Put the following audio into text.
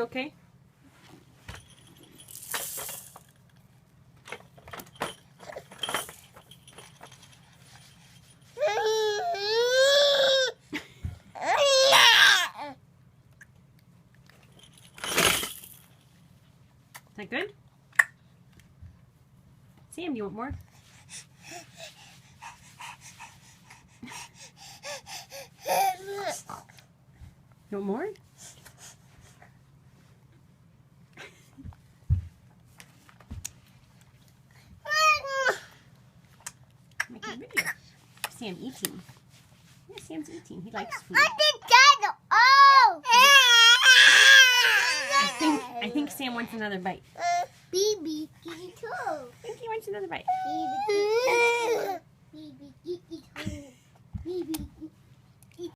you okay? Is that good? Sam, do you want more? You want more? Make a video. Sam eating. Yeah, Sam's eating. He likes food. I think Sam wants another bite. Baby, kitty too. I think he wants another bite. Baby, kitty too. Baby,